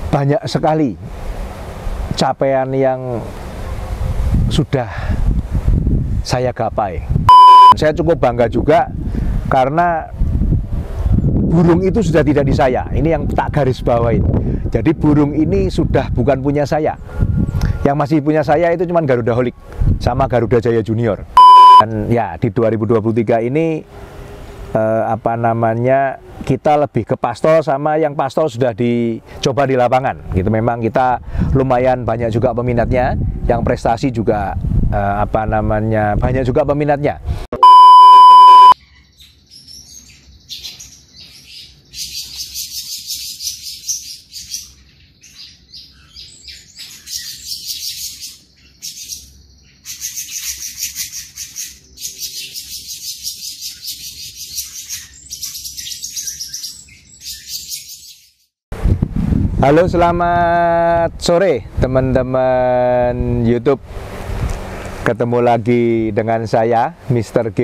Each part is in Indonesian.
banyak sekali capaian yang sudah saya gapai. Saya cukup bangga juga karena burung itu sudah tidak di saya. Ini yang tak garis bawain. Jadi burung ini sudah bukan punya saya. Yang masih punya saya itu cuma Garudaholic sama Garuda Jaya Junior. Dan ya di 2023 ini kita lebih ke pastol, sama yang pastol sudah dicoba di lapangan. Gitu, memang kita lumayan banyak juga peminatnya. Yang prestasi juga banyak juga peminatnya. Halo, selamat sore teman-teman YouTube. Ketemu lagi dengan saya, Mr. G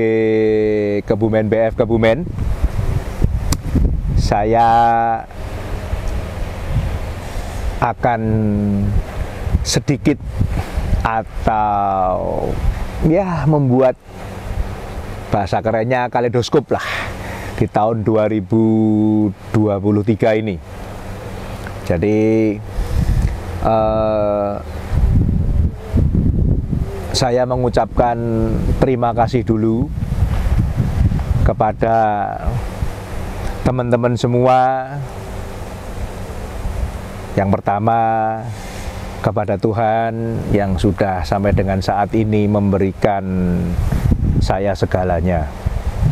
Kebumen BF Kebumen. Saya akan sedikit atau ya membuat bahasa kerennya kaleidoskop lah di tahun 2023 ini. Jadi saya mengucapkan terima kasih dulu kepada teman-teman semua. Yang pertama, kepada Tuhan yang sudah sampai dengan saat ini memberikan saya segalanya.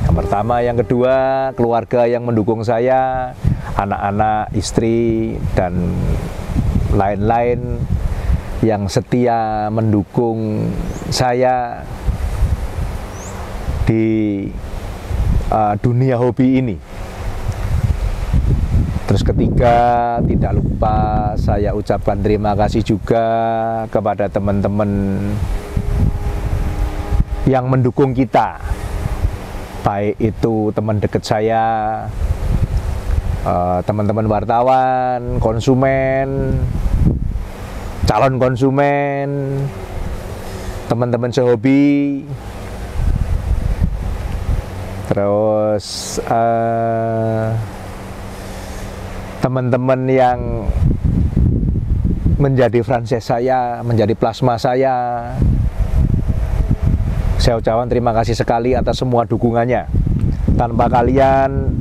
Yang pertama, yang kedua, keluarga yang mendukung saya, anak-anak, istri, dan lain-lain yang setia mendukung saya di dunia hobi ini. Terus ketiga, tidak lupa saya ucapkan terima kasih juga kepada teman-teman yang mendukung kita, baik itu teman dekat saya, teman-teman wartawan, konsumen, calon konsumen, teman-teman sehobi, terus teman-teman yang menjadi franchise saya, menjadi plasma saya. Saya ucapkan terima kasih sekali atas semua dukungannya. Tanpa kalian,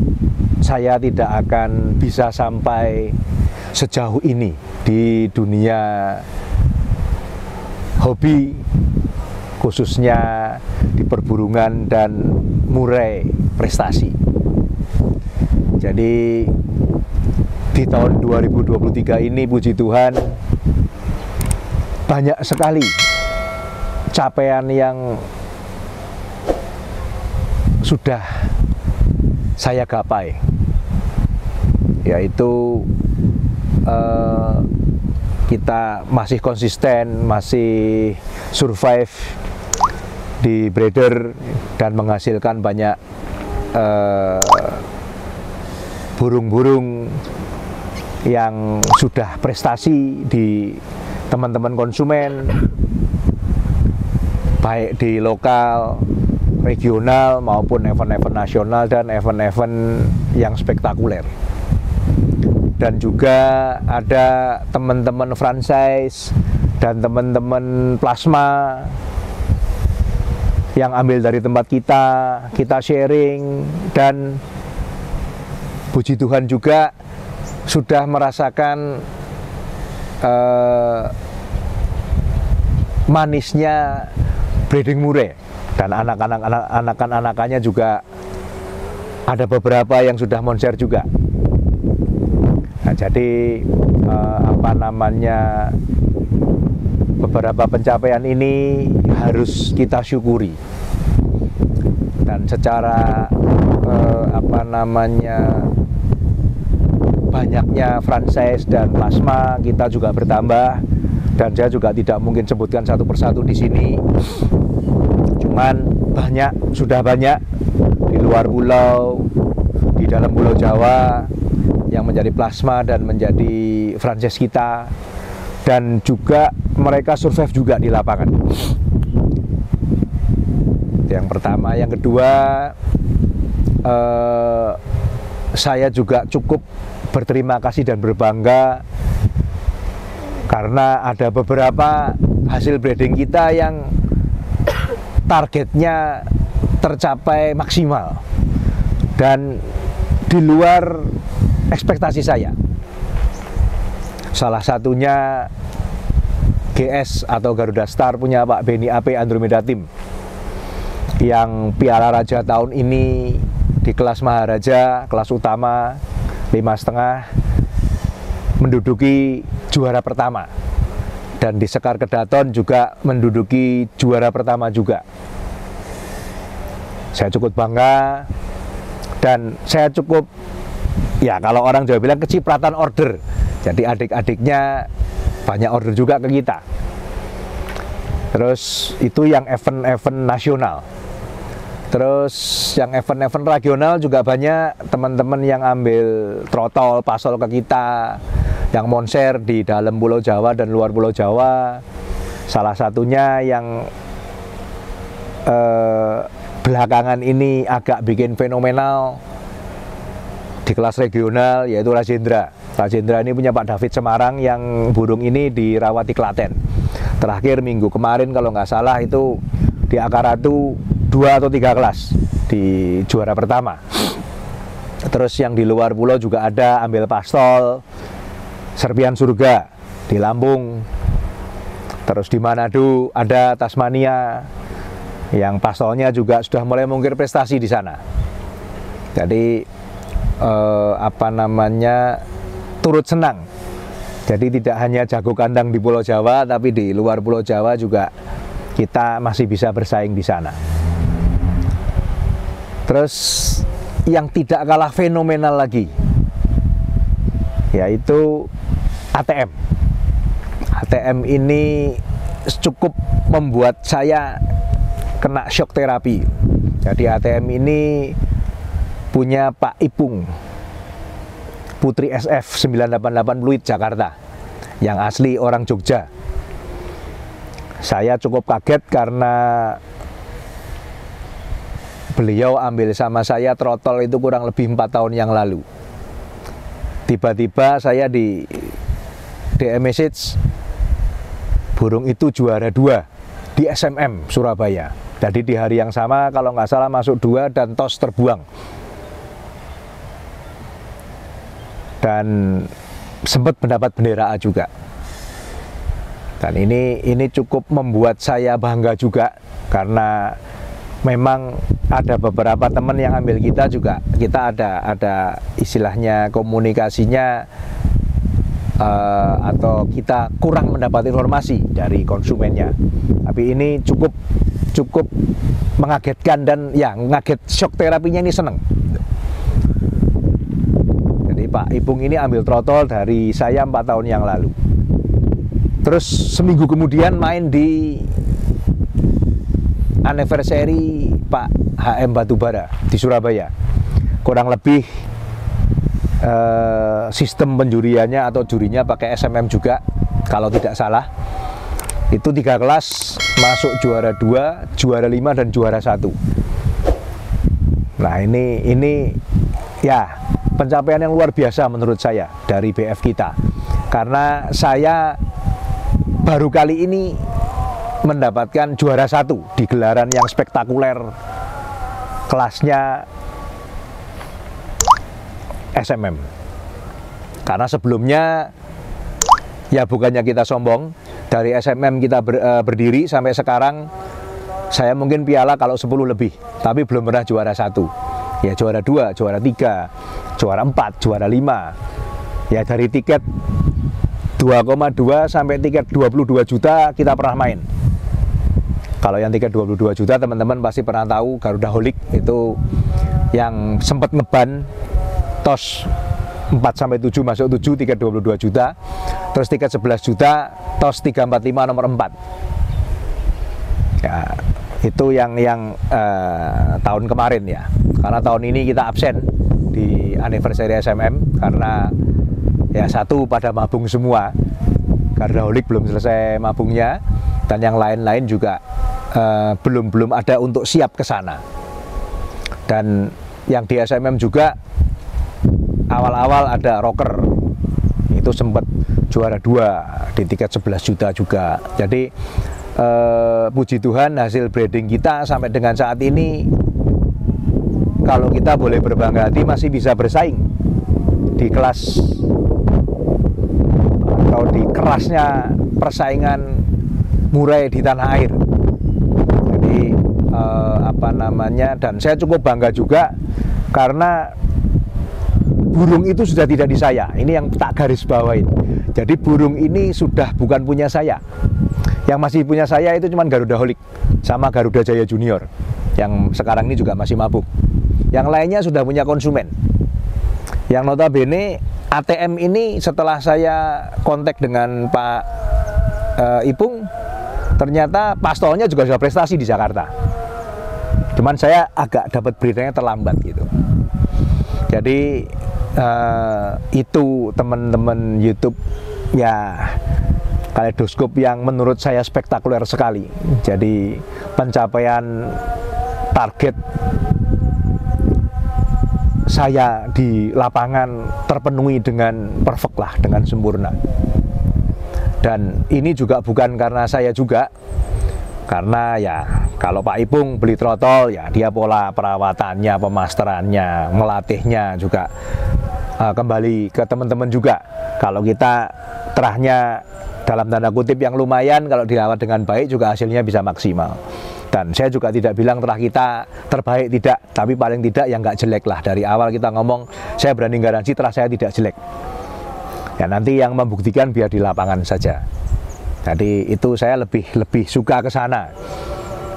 saya tidak akan bisa sampai sejauh ini di dunia hobi, khususnya di perburungan dan murai prestasi. Jadi di tahun 2023 ini, puji Tuhan, banyak sekali capaian yang sudah saya gapai, yaitu kita masih konsisten, masih survive di breeder dan menghasilkan banyak burung-burung yang sudah prestasi di teman-teman konsumen, baik di lokal, regional, maupun event-event nasional dan event-event yang spektakuler. Dan juga ada teman-teman franchise dan teman-teman plasma yang ambil dari tempat kita sharing, dan puji Tuhan juga sudah merasakan manisnya breeding murai. Dan anak-anakannya juga ada beberapa yang sudah moncer juga. Nah, jadi beberapa pencapaian ini harus kita syukuri. Dan secara banyaknya franchise dan plasma kita juga bertambah, dan saya juga tidak mungkin sebutkan satu persatu di sini. Cuman sudah banyak di luar pulau, di dalam Pulau Jawa, yang yang menjadi plasma dan menjadi franchise kita, dan juga mereka survive juga di lapangan. Yang pertama. Yang kedua, saya juga cukup berterima kasih dan berbangga karena ada beberapa hasil breeding kita yang targetnya tercapai maksimal dan di luar ekspektasi saya. Salah satunya GS atau Garuda Star punya Pak Beni AP Andromeda Team, yang Piala Raja tahun ini di kelas Maharaja, kelas utama 5,5 menduduki juara pertama, dan di Sekar Kedaton juga menduduki juara pertama juga. Saya cukup bangga dan saya cukup, ya kalau orang Jawa bilang kecipratan order. Jadi adik-adiknya banyak order juga ke kita. Terus itu yang event-event nasional. Terus yang event-event regional juga banyak teman-teman yang ambil trotol, pasol ke kita, yang monser di dalam Pulau Jawa dan luar Pulau Jawa. Salah satunya yang belakangan ini agak bikin fenomenal di kelas regional, yaitu Rajendra. Rajendra ini punya Pak David Semarang, yang burung ini dirawat di Klaten. Terakhir minggu kemarin kalau nggak salah itu di Akaratu 2 atau 3 kelas di juara pertama. Terus yang di luar pulau juga ada ambil pastol, Serpian Surga di Lampung. Terus di Manado ada Tasmania, yang pastolnya juga sudah mulai mengukir prestasi di sana. Jadi turut senang. Jadi tidak hanya jago kandang di Pulau Jawa, tapi di luar Pulau Jawa juga kita masih bisa bersaing di sana. Terus yang tidak kalah fenomenal lagi, yaitu ATM. ATM ini cukup membuat saya kena shock terapi. Jadi ATM ini punya Pak Ipung, Putri SF 988 Pluit Jakarta, yang asli orang Jogja. Saya cukup kaget karena beliau ambil sama saya trotol itu kurang lebih 4 tahun yang lalu. Tiba-tiba saya di DM message, burung itu juara 2 di SMM Surabaya. Jadi di hari yang sama kalau nggak salah masuk 2 dan tos terbuang. Dan sempat mendapat bendera A juga. Dan ini cukup membuat saya bangga juga, karena memang ada beberapa teman yang ambil kita juga, kita ada istilahnya komunikasinya atau kita kurang mendapat informasi dari konsumennya. Tapi ini cukup mengagetkan, dan ya ngaget, shock terapinya ini seneng. Jadi Pak Ipung ini ambil trotol dari saya 4 tahun yang lalu. Terus seminggu kemudian main di anniversary Pak HM Batubara di Surabaya. Kurang lebih sistem penjuriannya atau jurinya pakai SMM juga kalau tidak salah. Itu 3 kelas masuk juara 2, juara 5 dan juara 1. Nah ini ya pencapaian yang luar biasa menurut saya dari BF kita. Karena saya baru kali ini mendapatkan juara 1 di gelaran yang spektakuler, kelasnya SMM. Karena sebelumnya ya bukannya kita sombong, dari SMM kita berdiri sampai sekarang saya mungkin piala kalau 10 lebih, tapi belum pernah juara 1. Ya juara 2, juara 3, juara 4, juara 5. Ya dari tiket 2,2 sampai tiket 22 juta kita pernah main. Kalau yang tiket 22 juta teman-teman pasti pernah tahu, Garuda Holic itu yang sempat ngeban tos 4 sampai 7 masuk 7 tiket 22 juta. Terus tiket 11 juta tos 345 nomor 4. Ya, itu yang tahun kemarin ya. Karena tahun ini kita absen di anniversary SMM, karena ya satu pada mabung semua, Garudaholik belum selesai mabungnya, dan yang lain-lain juga belum ada untuk siap ke sana. Dan yang di SMM juga awal-awal ada rocker, itu sempat juara 2 di tiket 11 juta juga. Jadi puji Tuhan hasil breeding kita sampai dengan saat ini, kalau kita boleh berbangga hati, masih bisa bersaing di kelas atau di kerasnya persaingan murai di tanah air. Jadi dan saya cukup bangga juga karena burung itu sudah tidak di saya. Ini yang tak garis bawain. Jadi burung ini sudah bukan punya saya. Yang masih punya saya itu cuma Garudaholik sama Garuda Jaya Junior, yang sekarang ini juga masih mabuk. Yang lainnya sudah punya konsumen. Yang notabene ATM ini setelah saya kontak dengan Pak Ipung, ternyata pastolnya juga sudah prestasi di Jakarta. Cuman saya agak dapat beritanya terlambat gitu. Jadi itu teman-teman YouTube ya, kaleidoskop yang menurut saya spektakuler sekali. Jadi pencapaian target saya di lapangan terpenuhi dengan perfect lah, dengan sempurna. Dan ini juga bukan karena saya juga, karena ya kalau Pak Ipung beli trotol, ya dia pola perawatannya, pemasterannya, melatihnya juga kembali ke teman-teman juga. Kalau kita terahnya dalam tanda kutip yang lumayan, kalau dirawat dengan baik juga hasilnya bisa maksimal. Dan saya juga tidak bilang terah kita terbaik, tidak, tapi paling tidak yang nggak jelek lah. Dari awal kita ngomong, saya berani garansi terah saya tidak jelek. Ya nanti yang membuktikan biar di lapangan saja. Jadi itu saya lebih suka ke sana.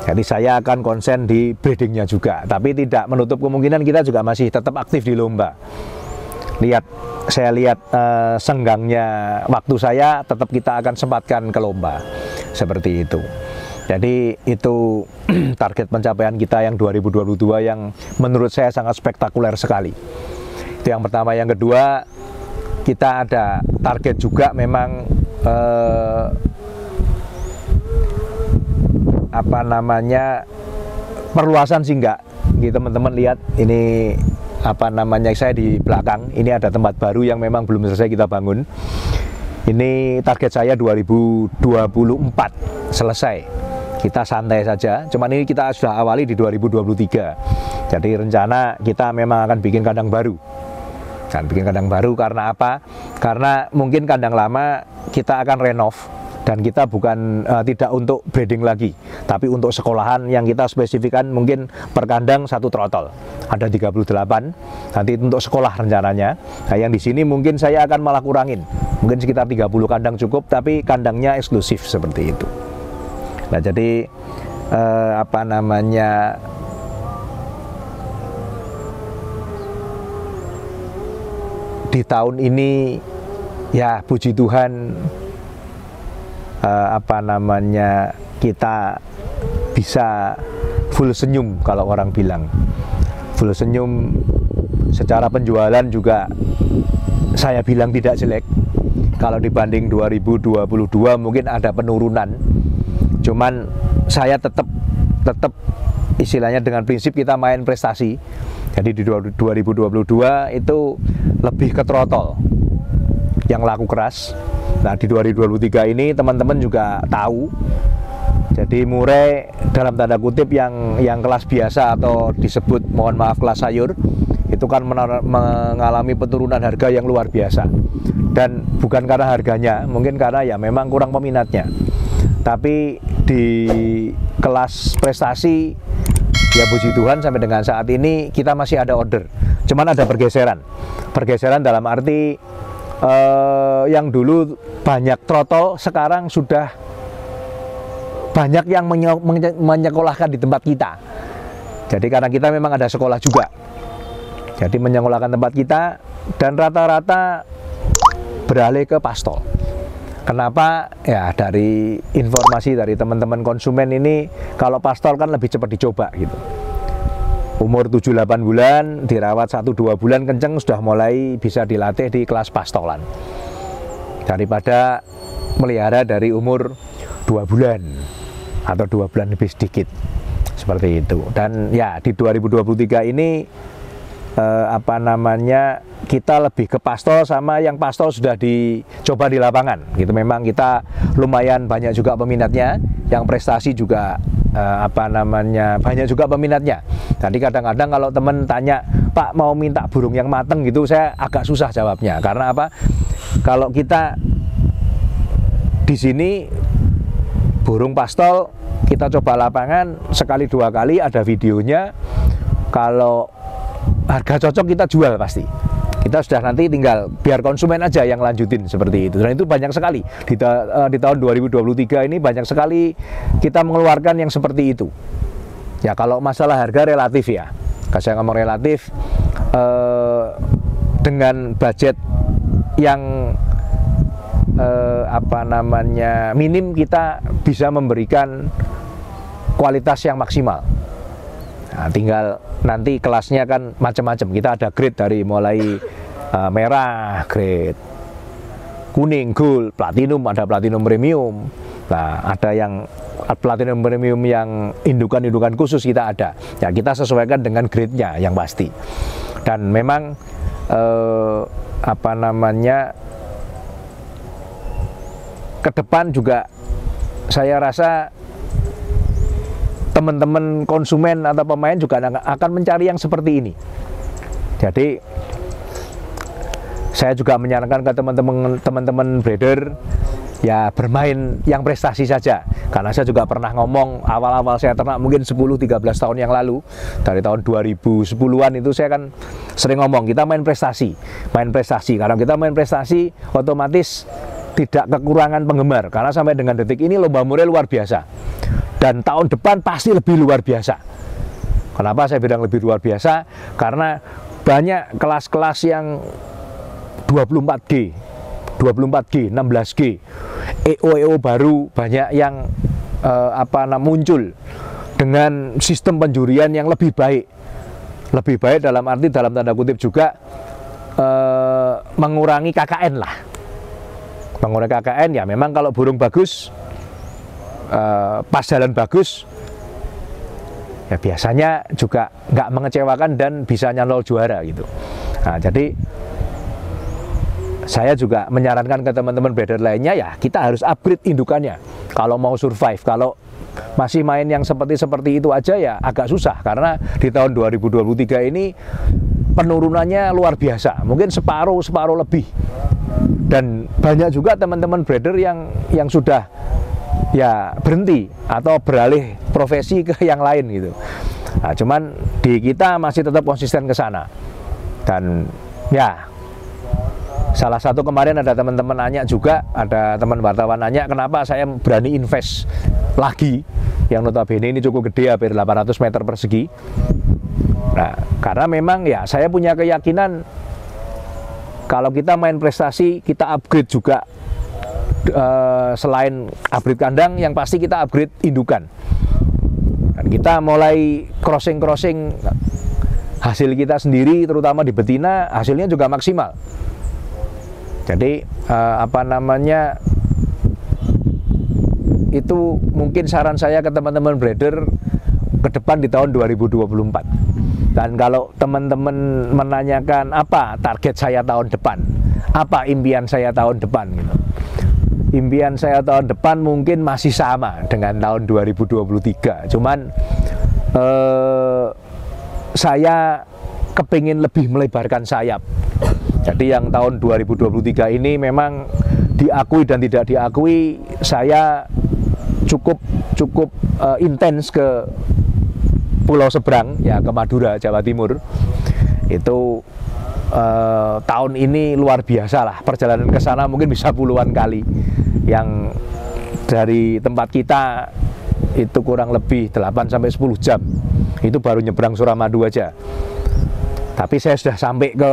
Jadi saya akan konsen di breedingnya juga, tapi tidak menutup kemungkinan kita juga masih tetap aktif di lomba. Saya lihat senggangnya waktu saya, tetap kita akan sempatkan ke lomba seperti itu. Jadi itu target pencapaian kita yang 2022 yang menurut saya sangat spektakuler sekali. Itu yang pertama. Yang kedua, kita ada target juga memang perluasan sih enggak. Gitu, teman-teman lihat ini saya di belakang, ini ada tempat baru yang memang belum selesai kita bangun. Ini target saya 2024 selesai. Kita santai saja, cuman ini kita sudah awali di 2023. Jadi rencana kita memang akan bikin kandang baru. Dan bikin kandang baru karena apa? Karena mungkin kandang lama kita akan renov, dan kita bukan tidak untuk breeding lagi, tapi untuk sekolahan yang kita spesifikkan mungkin per kandang 1 trotol. Ada 38, nanti untuk sekolah rencananya. Nah yang di sini mungkin saya akan malah kurangin, mungkin sekitar 30 kandang cukup, tapi kandangnya eksklusif seperti itu. Nah jadi di tahun ini ya puji Tuhan kita bisa full senyum, kalau orang bilang full senyum. Secara penjualan juga saya bilang tidak jelek. Kalau dibanding 2022 mungkin ada penurunan, cuman saya tetap istilahnya dengan prinsip kita main prestasi. Jadi di 2022 itu lebih ke trotol yang laku keras. Nah di 2023 ini teman-teman juga tahu, jadi murai dalam tanda kutip yang kelas biasa atau disebut mohon maaf kelas sayur, itu kan mengalami penurunan harga yang luar biasa. Dan bukan karena harganya, mungkin karena ya memang kurang peminatnya. Tapi di kelas prestasi ya puji Tuhan sampai dengan saat ini kita masih ada order. Cuman ada pergeseran dalam arti yang dulu banyak trotol, sekarang sudah banyak yang menyekolahkan di tempat kita. Jadi karena kita memang ada sekolah juga, jadi menyekolahkan tempat kita, dan rata-rata beralih ke pastol. Kenapa? Ya dari informasi dari teman-teman konsumen ini, kalau pastol kan lebih cepat dicoba gitu. umur 7-8 bulan, dirawat 1-2 bulan kenceng, sudah mulai bisa dilatih di kelas pastolan. Daripada melihara dari umur 2 bulan atau 2 bulan lebih sedikit. Seperti itu. Dan ya di 2023 ini kita lebih ke pastol, sama yang pastol sudah dicoba di lapangan gitu. Memang kita lumayan banyak juga peminatnya, yang prestasi juga banyak juga peminatnya. Tadi kadang-kadang kalau temen tanya, Pak mau minta burung yang mateng gitu, saya agak susah jawabnya. Karena apa? Kalau kita di sini burung pastol kita coba lapangan sekali 2 kali, ada videonya. Kalau harga cocok kita jual pasti. Kita sudah nanti tinggal biar konsumen aja yang lanjutin seperti itu. Dan itu banyak sekali di tahun 2023 ini, banyak sekali kita mengeluarkan yang seperti itu. Ya kalau masalah harga relatif ya, kalau saya ngomong relatif, dengan budget yang minim, kita bisa memberikan kualitas yang maksimal. Nah, tinggal nanti kelasnya kan macam-macam. Kita ada grade dari mulai merah, grade kuning, gold, platinum, ada platinum premium. Nah, ada yang platinum premium yang indukan-indukan khusus kita ada. Ya, kita sesuaikan dengan grade-nya yang pasti. Dan memang ke depan juga saya rasa teman-teman konsumen atau pemain juga akan mencari yang seperti ini. Jadi saya juga menyarankan ke teman-teman breeder ya bermain yang prestasi saja. Karena saya juga pernah ngomong awal-awal saya ternak mungkin 10-13 tahun yang lalu, dari tahun 2010-an itu saya kan sering ngomong kita main prestasi. Karena kita main prestasi otomatis tidak kekurangan penggemar, karena sampai dengan detik ini lomba murai luar biasa. Dan tahun depan pasti lebih luar biasa. Kenapa saya bilang lebih luar biasa? Karena banyak kelas-kelas yang 24G, 16G, EO baru banyak yang muncul dengan sistem penjurian yang lebih baik. Lebih baik dalam arti dalam tanda kutip juga mengurangi KKN lah. Mengurangi KKN ya memang kalau burung bagus, pas jalan bagus, ya biasanya juga nggak mengecewakan dan bisa nyantol juara gitu. Nah, jadi saya juga menyarankan ke teman-teman breeder lainnya ya kita harus upgrade indukannya kalau mau survive. Kalau masih main yang seperti itu aja ya agak susah, karena di tahun 2023 ini penurunannya luar biasa, mungkin separuh lebih. Dan banyak juga teman-teman breeder yang sudah ya berhenti atau beralih profesi ke yang lain gitu. Nah, cuman di kita masih tetap konsisten ke sana. Dan ya salah satu kemarin ada teman-teman nanya juga, ada teman wartawan nanya kenapa saya berani invest lagi yang notabene ini cukup gede, hampir 800 meter persegi. Nah, karena memang ya saya punya keyakinan kalau kita main prestasi, kita upgrade juga. Selain upgrade kandang, yang pasti kita upgrade indukan. Dan kita mulai crossing hasil kita sendiri, terutama di betina, hasilnya juga maksimal. Jadi itu mungkin saran saya ke teman-teman breeder ke depan di tahun 2024. Dan kalau teman-teman menanyakan apa target saya tahun depan, apa impian saya tahun depan gitu. Impian saya tahun depan mungkin masih sama dengan tahun 2023. Cuman saya kepingin lebih melebarkan sayap. Jadi yang tahun 2023 ini memang diakui dan tidak diakui, saya cukup intens ke pulau seberang, ya ke Madura, Jawa Timur. Itu tahun ini luar biasa lah, perjalanan ke sana mungkin bisa puluhan kali. Yang dari tempat kita itu kurang lebih 8-10 jam. Itu baru nyebrang Suramadu aja. Tapi saya sudah sampai ke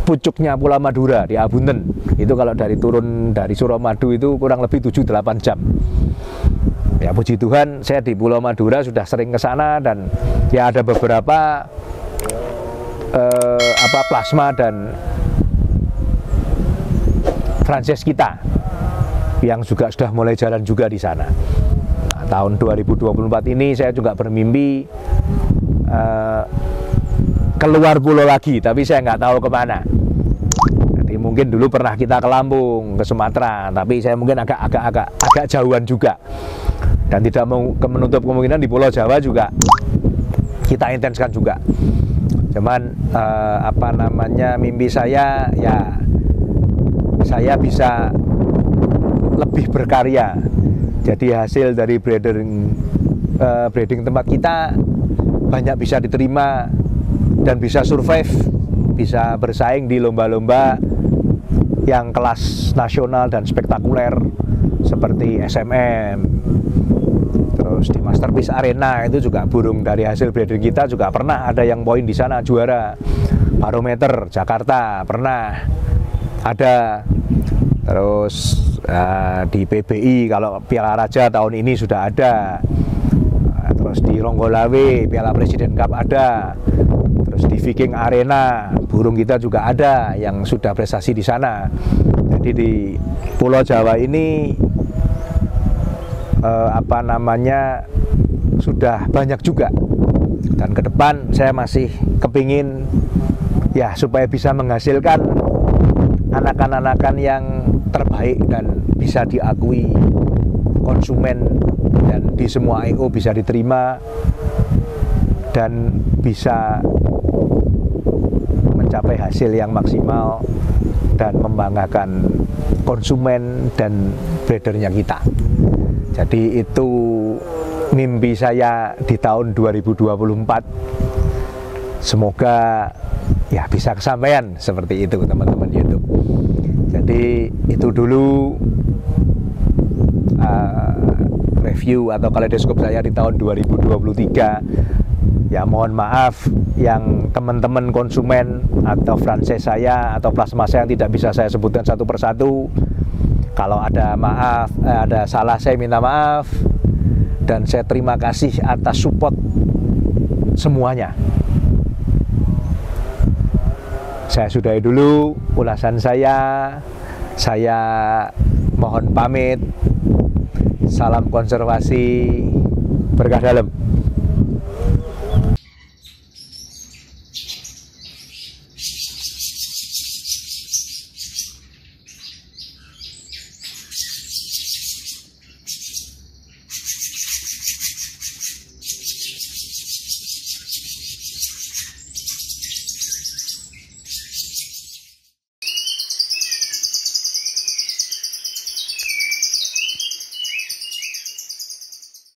pucuknya Pulau Madura di Abunten. Itu kalau turun dari Suramadu itu kurang lebih 7-8 jam. Ya puji Tuhan saya di Pulau Madura sudah sering ke sana, dan ya ada beberapa plasma dan franchise kita yang juga sudah mulai jalan juga di sana. Nah, tahun 2024 ini saya juga bermimpi keluar pulau lagi, tapi saya nggak tahu kemana. Jadi mungkin dulu pernah kita ke Lampung, ke Sumatera, tapi saya mungkin agak jauhan juga. Dan tidak menutup kemungkinan di Pulau Jawa juga kita intenskan juga. Cuman mimpi saya ya saya bisa lebih berkarya. Jadi hasil dari breeding tempat kita banyak bisa diterima dan bisa survive, bisa bersaing di lomba-lomba yang kelas nasional dan spektakuler seperti SMM. Terus di Masterpiece Arena itu juga burung dari hasil breeding kita juga pernah ada yang poin di sana juara. Barometer Jakarta pernah ada. Terus di PBI kalau Piala Raja tahun ini sudah ada. Terus di Ronggolawe Piala Presiden Cup ada. Terus di Viking Arena burung kita juga ada yang sudah prestasi di sana. Jadi di Pulau Jawa ini sudah banyak juga, dan ke depan saya masih kepingin ya supaya bisa menghasilkan anakan-anakan yang terbaik dan bisa diakui konsumen dan di semua I.O. bisa diterima dan bisa mencapai hasil yang maksimal dan membanggakan konsumen dan breedernya kita. Jadi itu mimpi saya di tahun 2024. Semoga ya bisa kesampaian seperti itu teman-teman YouTube. Jadi itu dulu review atau kaleidoskop saya di tahun 2023. Ya mohon maaf yang teman-teman konsumen atau franchise saya atau plasma saya yang tidak bisa saya sebutkan satu persatu. Kalau ada ada salah saya minta maaf, dan saya terima kasih atas support semuanya. Saya sudahi dulu ulasan saya mohon pamit. Salam konservasi, berkah dalam.